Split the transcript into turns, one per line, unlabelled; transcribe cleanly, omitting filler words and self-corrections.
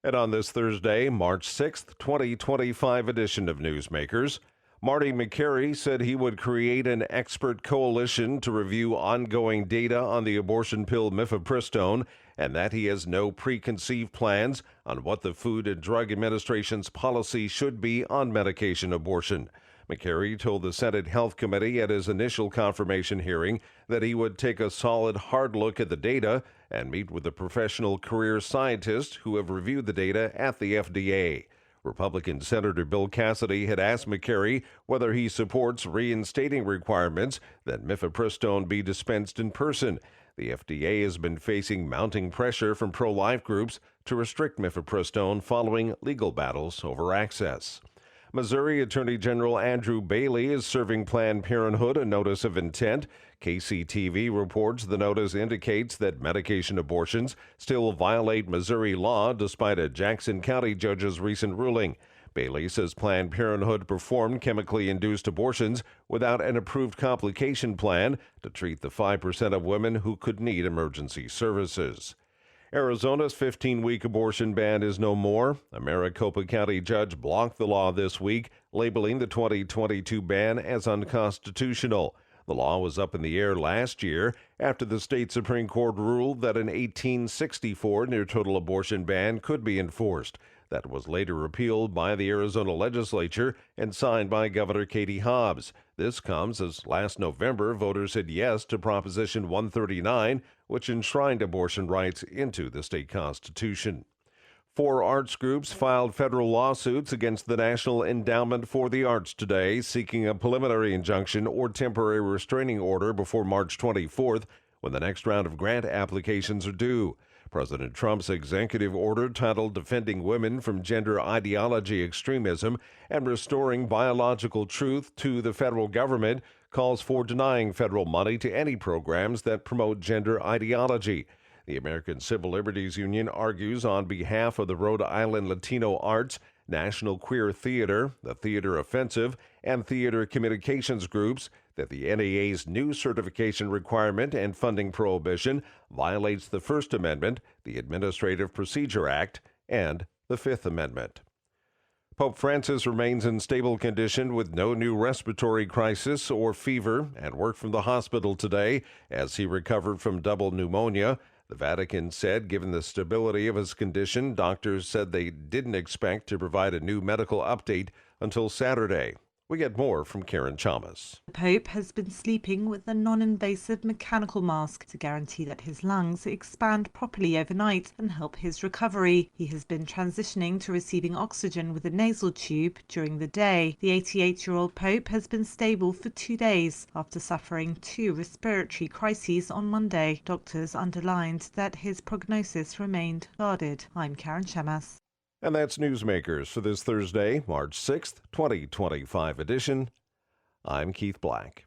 And on this Thursday, March 6th, 2025 edition of Newsmakers, Marty McCary said he would create an expert coalition to review ongoing data on the abortion pill mifepristone and that he has no preconceived plans on what the Food and Drug Administration's policy should be on medication abortion. McCary told the Senate Health Committee at his initial confirmation hearing that he would take a solid, hard look at the data and meet with the professional career scientists who have reviewed the data at the FDA. Republican Senator Bill Cassidy had asked McCary whether he supports reinstating requirements that mifepristone be dispensed in person. The FDA has been facing mounting pressure from pro-life groups to restrict mifepristone following legal battles over access. Missouri Attorney General Andrew Bailey is serving Planned Parenthood a notice of intent. KCTV reports the notice indicates that medication abortions still violate Missouri law despite a Jackson County judge's recent ruling. Bailey says Planned Parenthood performed chemically induced abortions without an approved complication plan to treat the 5% of women who could need emergency services. Arizona's 15-week abortion ban is no more. A Maricopa County judge blocked the law this week, labeling the 2022 ban as unconstitutional. The law was up in the air last year after the state Supreme Court ruled that an 1864 near-total abortion ban could be enforced. That was later repealed by the Arizona legislature and signed by Governor Katie Hobbs. This comes as last November voters said yes to Proposition 139, which enshrined abortion rights into the state constitution. 4 arts groups filed federal lawsuits against the National Endowment for the Arts today, seeking a preliminary injunction or temporary restraining order before March 24th, when the next round of grant applications are due. President Trump's executive order titled Defending Women from Gender Ideology Extremism and Restoring Biological Truth to the Federal Government calls for denying federal money to any programs that promote gender ideology. The American Civil Liberties Union argues on behalf of the Rhode Island Latino Arts, National Queer Theater, the Theater Offensive, and Theater Communications Groups that the NEA's new certification requirement and funding prohibition violates the First Amendment, the Administrative Procedure Act, and the Fifth Amendment. Pope Francis remains in stable condition with no new respiratory crisis or fever and worked from the hospital today as he recovered from double pneumonia. The Vatican said given the stability of his condition, doctors said they didn't expect to provide a new medical update until Saturday. We get more from Karen Chalmers.
The Pope has been sleeping with a non-invasive mechanical mask to guarantee that his lungs expand properly overnight and help his recovery. He has been transitioning to receiving oxygen with a nasal tube during the day. The 88-year-old Pope has been stable for 2 days after suffering 2 respiratory crises on Monday. Doctors underlined that his prognosis remained guarded. I'm Karen Chalmers.
And that's Newsmakers for this Thursday, March 6th, 2025 edition. I'm Keith Black.